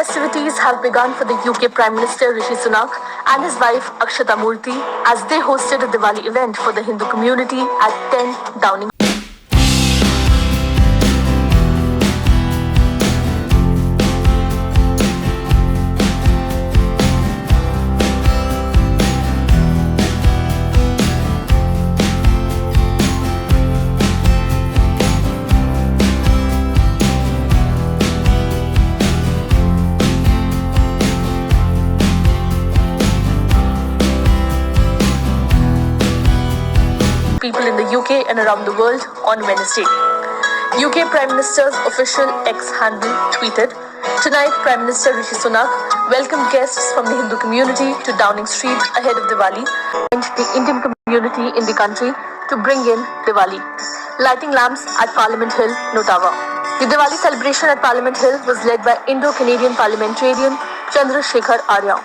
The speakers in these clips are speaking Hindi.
festivities have begun for the UK Prime Minister Rishi Sunak and his wife Akshata Murthy as they hosted a Diwali event for the Hindu community at 10 Downing. People in the UK and around the world on Wednesday. UK Prime Minister's official X handle tweeted, "Tonight Prime Minister Rishi Sunak welcomed guests from the Hindu community to Downing Street ahead of Diwali and the Indian community in the country to bring in Diwali, lighting lamps at Parliament Hill, Ottawa." The Diwali celebration at Parliament Hill was led by Indo-Canadian parliamentarian Chandrasekhar Arya.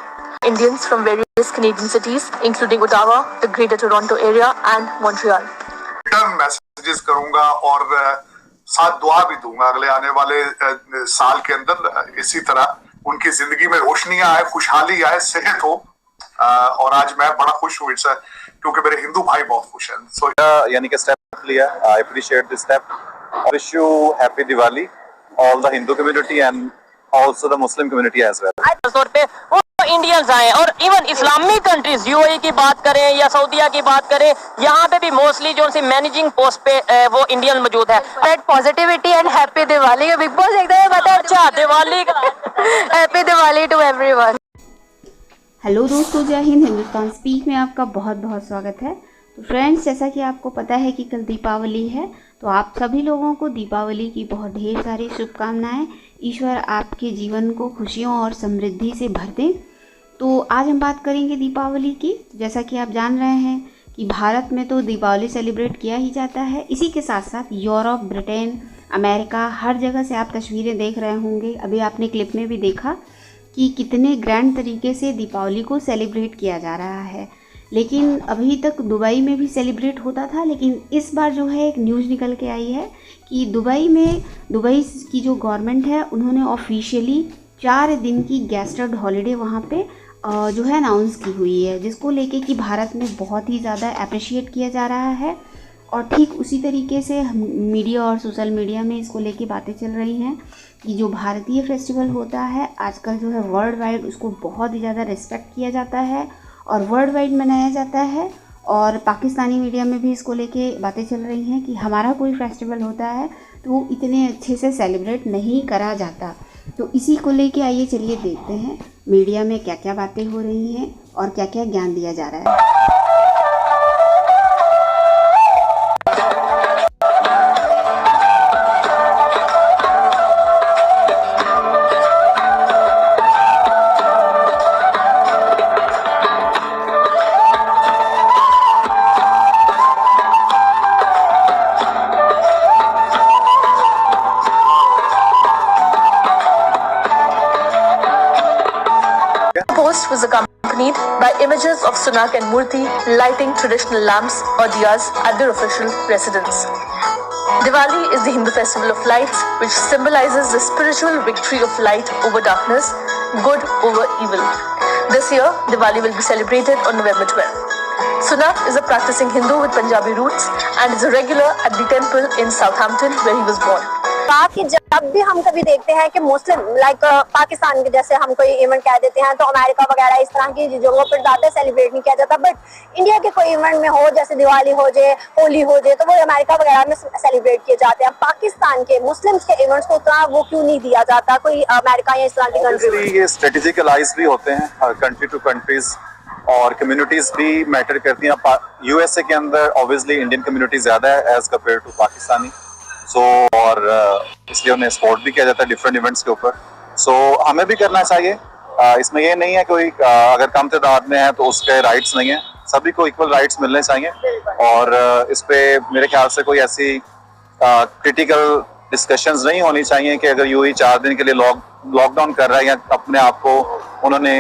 Indians from various Canadian cities, including Ottawa, the Greater Toronto Area, and Montreal. Return messages करूंगा और साथ दुआ भी दूंगा अगले आने वाले साल के अंदर इसी तरह उनकी जिंदगी में रोशनियां आए, खुशहाली आए, सेहत हो। और आज मैं बड़ा खुश हूँ क्योंकि मेरे हिंदू भाई बहुत खुश हैं। सो यानी कि स्टेप लिया, I appreciate this step. Wish you happy Diwali all the Hindu community and also the Muslim community as well. तौर पे इंडियंस आए और इवन इस्लामिक कंट्रीज यूएई की बात करें या सऊदीया की बात करें, यहाँ पे भी मोस्टली जो सी मैनेजिंग पोस्ट पे वो इंडियन मौजूद है। Positivity and happy Diwali. Big Boss एकदम बता अच्छा Diwali happy Diwali to everyone. Hello दोस्तों, जय हिंद। हिंदुस्तान स्पीक में आपका बहुत बहुत स्वागत है। तो फ्रेंड्स, जैसा कि आपको पता है कि कल दीपावली है, तो आप सभी लोगों को दीपावली की बहुत ढेर सारी शुभकामनाएं। ईश्वर आपके जीवन को खुशियों और समृद्धि से भर दे। तो आज हम बात करेंगे दीपावली की। जैसा कि आप जान रहे हैं कि भारत में तो दीपावली सेलिब्रेट किया ही जाता है। इसी के साथ साथ यूरोप, ब्रिटेन, अमेरिका, हर जगह से आप तस्वीरें देख रहे होंगे। अभी आपने क्लिप में भी देखा कि कितने ग्रैंड तरीके से दीपावली को सेलिब्रेट किया जा रहा है। लेकिन अभी तक दुबई में भी सेलिब्रेट होता था, लेकिन इस बार जो है एक न्यूज़ निकल के आई है कि दुबई की जो गवर्नमेंट है उन्होंने ऑफिशियली 4 दिन की गेस्टेड हॉलीडे वहाँ पे जो है अनाउंस की हुई है, जिसको लेके कि भारत में बहुत ही ज़्यादा अप्रिशिएट किया जा रहा है। और ठीक उसी तरीके से मीडिया और सोशल मीडिया में इसको लेके बातें चल रही हैं कि जो भारतीय फेस्टिवल होता है आजकल जो है वर्ल्ड वाइड उसको बहुत ही ज़्यादा रिस्पेक्ट किया जाता है और वर्ल्ड वाइड मनाया जाता है। और पाकिस्तानी मीडिया में भी इसको लेके बातें चल रही हैं कि हमारा कोई फेस्टिवल होता है तो वो इतने अच्छे से सेलिब्रेट नहीं करा जाता। तो इसी को लेके आइए चलिए देखते हैं मीडिया में क्या क्या बातें हो रही हैं और क्या क्या ज्ञान दिया जा रहा है। Post was accompanied by images of Sunak and Murthy lighting traditional lamps or diyas at their official residence. Diwali is the Hindu festival of lights, which symbolizes the spiritual victory of light over darkness, good over evil. This year, Diwali will be celebrated on November 12th. Sunak is a practicing Hindu with Punjabi roots and is a regular at the temple in Southampton where he was born. कि जब भी हम कभी देखते हैं कि मुस्लिम लाइक पाकिस्तान के जैसे हम कोई इवेंट कह देते हैं तो अमेरिका वगैरह इस तरह की जगहों पर ज़्यादा सेलिब्रेट नहीं किया जाता, बट इंडिया के कोई इवेंट में हो जैसे दिवाली हो जाए, होली हो जाए, तो वो अमेरिका वगैरह में सेलिब्रेट किए जाते हैं। पाकिस्तान के मुस्लिम्स के इवेंट्स को उतना वो क्यों नहीं दिया जाता कोई अमेरिका या इस तरह की कंट्री? ये स्ट्रेटेजिक अलाइज भी होते हैं कंट्री टू कंट्रीज और कम्युनिटीज भी मैटर करती हैं। यूएसए के अंदर ऑब्वियसली इंडियन कम्युनिटी ज़्यादा है एज कम्पेयर टू पाकिस्तानी। और इसलिए उन्हें सपोर्ट भी किया जाता है डिफरेंट इवेंट्स के ऊपर। हमें भी करना चाहिए। इसमें ये नहीं है कोई अगर कम तादाद में है तो उसके राइट्स नहीं है, सभी को इक्वल राइट्स मिलने चाहिए। और इस पे मेरे ख्याल से कोई ऐसी क्रिटिकल डिस्कशंस नहीं होनी चाहिए कि अगर यूएई 4 दिन के लिए लॉकडाउन कर रहा है या अपने आप को उन्होंने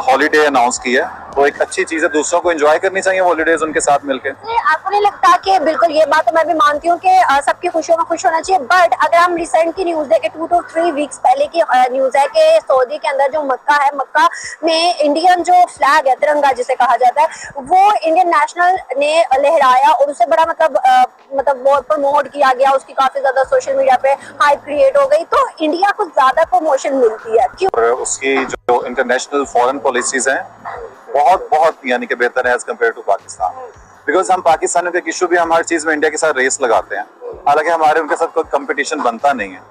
हॉलीडे अनाउंस किया, वो एक अच्छी चीज है, दूसरों को एंजॉय करनी चाहिए हॉलीडेज उनके साथ मिलकर। आपको नहीं लगता कि बिल्कुल ये बात तो मैं भी मानती हूँ कि सबकी खुशियों में खुश होना चाहिए, बट अगर हम रिसेंट की न्यूज देखें 2 to 3 वीक्स पहले की न्यूज है कि सऊदी के अंदर जो मक्का है, मक्का में इंडियन जो फ्लैग है, तिरंगा जिसे कहा जाता है, वो इंडियन नेशनल ने लहराया और उसे बड़ा मतलब वो प्रमोट किया गया, उसकी काफी ज्यादा सोशल मीडिया पे हाइप क्रिएट हो गई, तो इंडिया को ज्यादा प्रमोशन मिलती है। क्यों? और उसकी जो इंटरनेशनल फॉरेन पॉलिसीज हैं बहुत यानी कि बेहतर है as compare to Pakistan. Because हम पाकिस्तानियों के इशू भी हम हर चीज में इंडिया के साथ रेस लगाते हैं, हालांकि हमारे उनके साथ कोई कंपटीशन बनता नहीं है।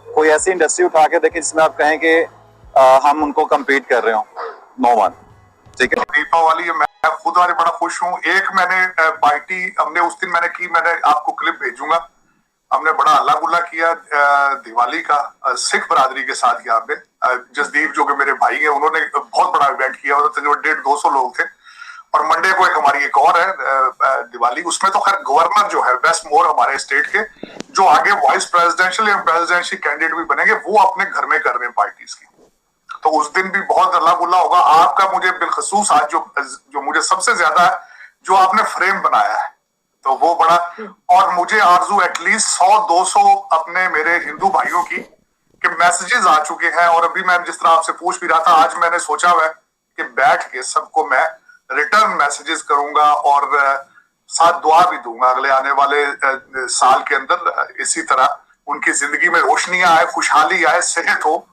कोई ऐसी इंडस्ट्री उठा के देखें जिसमें आप कहें कि हम उनको कम्पीट कर रहे हो, नो वन। ठीक है, दीपावली मैं खुद वाले बड़ा खुश हूँ। एक मैंने पार्टी हमने उस दिन मैंने आपको क्लिप भेजूंगा, हमने बड़ा हल्ला गुल्ला किया दिवाली का सिख बरादरी के साथ। यहाँ पे जसदीप जो कि मेरे भाई हैं, उन्होंने बहुत बड़ा इवेंट किया, 150-200 लोग थे। और मंडे को हमारी एक और है दिवाली, उसमें तो खैर गवर्नर जो है वेस्ट मोर हमारे स्टेट के, जो आगे वाइस प्रेसिडेंशियल या प्रेसिडेंशियल कैंडिडेट भी बनेंगे, वो अपने घर में कर रहे हैं पार्टीज की। तो उस दिन भी बहुत हल्ला गुल्ला होगा। आपका मुझे बिलखसूस आज जो मुझे सबसे ज्यादा जो आपने फ्रेम बनाया है, तो वो बड़ा, और मुझे आरजू एटलीस्ट 100-200 अपने मेरे हिंदू भाइयों की कि मैसेजेस आ चुके हैं। और अभी मैं जिस तरह आपसे पूछ भी रहा था, आज मैंने सोचा हुआ है कि बैठ के सबको मैं रिटर्न मैसेजेस करूंगा और साथ दुआ भी दूंगा अगले आने वाले साल के अंदर इसी तरह उनकी जिंदगी में रोशनियां आए, खुशहाली आए, सेहत हो।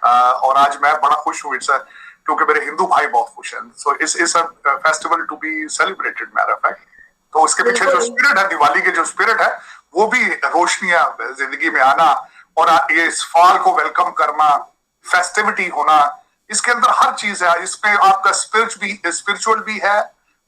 और आज मैं बड़ा खुश हूँ क्योंकि मेरे हिंदू भाई बहुत खुश हैं। So it's a festival to be celebrated matter of fact. तो उसके पीछे जो स्पिरिट है, दिवाली के जो स्पिरिट है, वो भी रोशनियां जिंदगी में आना और ये इस फॉल को वेलकम करना, फेस्टिविटी होना, इसके अंदर हर चीज है। इसमें आपका स्पिरिचुअल भी है,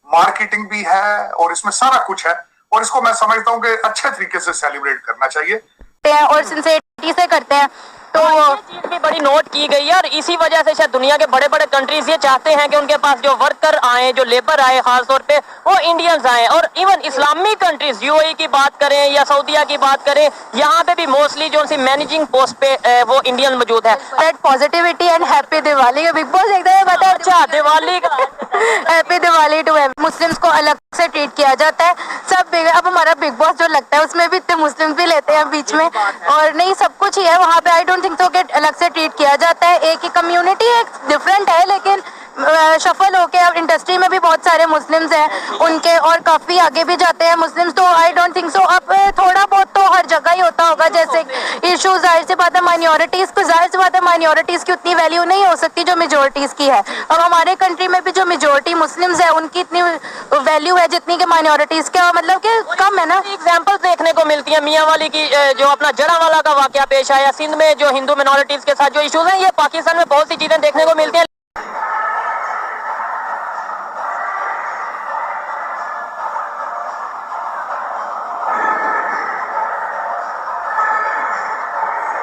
मार्केटिंग भी है, और इसमें सारा कुछ है। और इसको मैं समझता हूँ कि अच्छे तरीके से सेलिब्रेट करना चाहिए और सिंसेरिटी से करते हैं। तो ये चीज भी बड़ी नोट की गई है, और इसी वजह से शायद दुनिया के बड़े बड़े कंट्रीज ये चाहते हैं कि उनके पास जो वर्कर आए, जो लेबर आए, खासतौर पे वो इंडियंस आए। और इवन इस्लामिक कंट्रीज, यूएई की बात करें या सऊदीया की बात करें, यहाँ पे भी मोस्टली जो सी मैनेजिंग पोस्ट पे वो इंडियन मौजूद है। That positivity and happy Diwali. Big boss देखते हैं, बता अच्छा Diwali happy Diwali to Muslims को अलग से ट्रीट किया जाता है। सब अब हमारा बिग बॉस जो लगता है उसमें भी इतने मुस्लिम भी लेते हैं बीच में, और नहीं सब कुछ ही है वहाँ पे। आई डोंट थिंक सो कि अलग से ट्रीट किया जाता है। एक ही कम्युनिटी एक डिफरेंट है, लेकिन शफल होके अब इंडस्ट्री में भी बहुत सारे मुस्लिम्स हैं उनके, और काफी आगे भी जाते हैं मुस्लिम्स। तो आई डोंट थिंक सो अब थोड़ा बहुत तो हर जगह ही होता होगा, जैसे इशू जाहिर सी बात है माइनॉरिटीज को, जाहिर सी बात है माइनॉरिटीज की उतनी वैल्यू नहीं हो सकती जो मेजोरिटीज की है। अब हमारे कंट्री में भी जो मेजोरिटी मुस्लिम्स है उनकी इतनी वैल्यू है जितनी कि माइनॉरिटीज के, मतलब कि कम है ना। एग्जाम्पल देखने को मिलती है मियाँ वाली की, जो अपना जड़ावाला का वाकया पेश आया, सिंध में जो हिंदू मिनॉरिटीज के साथ जो इश्यूज हैं, ये पाकिस्तान में बहुत सी चीजें देखने को मिलती हैं।